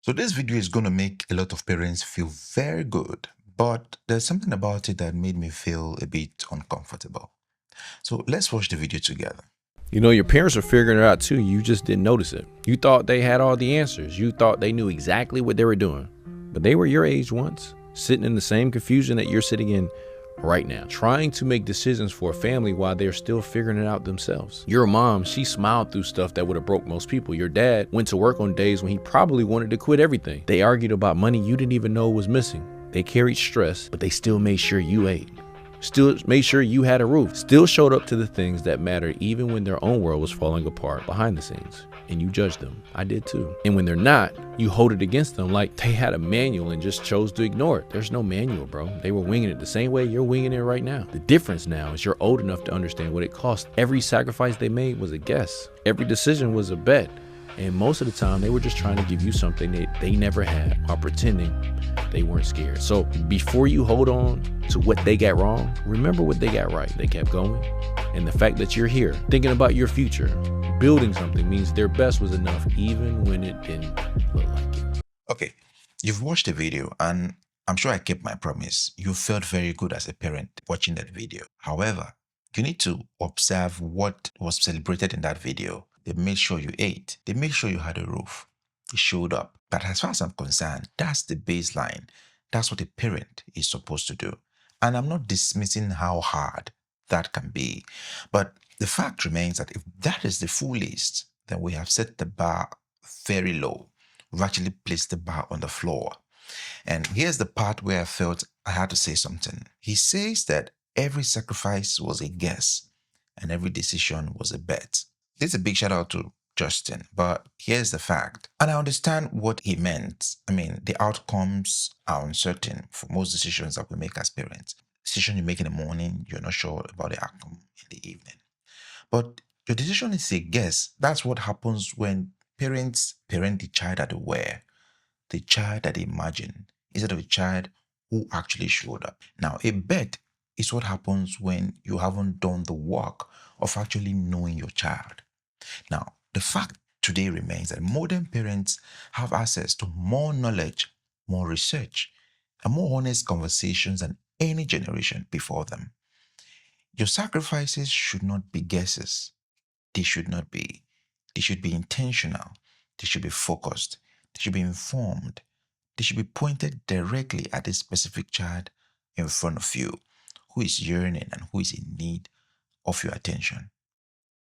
So this video is going to make a lot of parents feel very good, but there's something about it that made me feel a bit uncomfortable. So let's watch the video together. You know, your parents are figuring it out too. You just didn't notice it. You thought they had all the answers. You thought they knew exactly what they were doing. But they were your age once, sitting in the same confusion that you're sitting in right now, trying to make decisions for a family while they're still figuring it out themselves. Your mom, she smiled through stuff that would have broke most people. Your dad went to work on days when he probably wanted to quit everything. They argued about money you didn't even know was missing. They carried stress, but they still made sure you ate. Still made sure you had a roof. Still showed up to the things that mattered even when their own world was falling apart behind the scenes. And you judged them. I did too. And when they're not, you hold it against them like they had a manual and just chose to ignore it. There's no manual, bro. They were winging it the same way you're winging it right now. The difference now is you're old enough to understand what it cost. Every sacrifice they made was a guess. Every decision was a bet. And most of the time, they were just trying to give you something that they never had while pretending they weren't scared. So before you hold on to what they got wrong, remember what they got right. They kept going. And the fact that you're here, thinking about your future, building something means their best was enough even when it didn't look like it. Okay, you've watched the video and I'm sure I kept my promise. You felt very good as a parent watching that video. However, you need to observe what was celebrated in that video. They made sure you ate. They made sure you had a roof. They showed up. But as far as I'm concerned, that's the baseline. That's what a parent is supposed to do. And I'm not dismissing how hard that can be. But the fact remains that if that is the full list, then we have set the bar very low. We've actually placed the bar on the floor. And here's the part where I felt I had to say something. He says that every sacrifice was a guess and every decision was a bet. This is a big shout out to Justin, but here's the fact. And I understand what he meant. I mean, the outcomes are uncertain for most decisions that we make as parents. Decision you make in the morning, you're not sure about the outcome in the evening. But your decision is a guess. That's what happens when parents parent the child that they were, the child that they imagine, instead of a child who actually showed up. Now, a bet is what happens when you haven't done the work of actually knowing your child. Now, the fact today remains that modern parents have access to more knowledge, more research, and more honest conversations than any generation before them. Your sacrifices should not be guesses. They should not be. They should be intentional. They should be focused. They should be informed. They should be pointed directly at a specific child in front of you who is yearning and who is in need of your attention.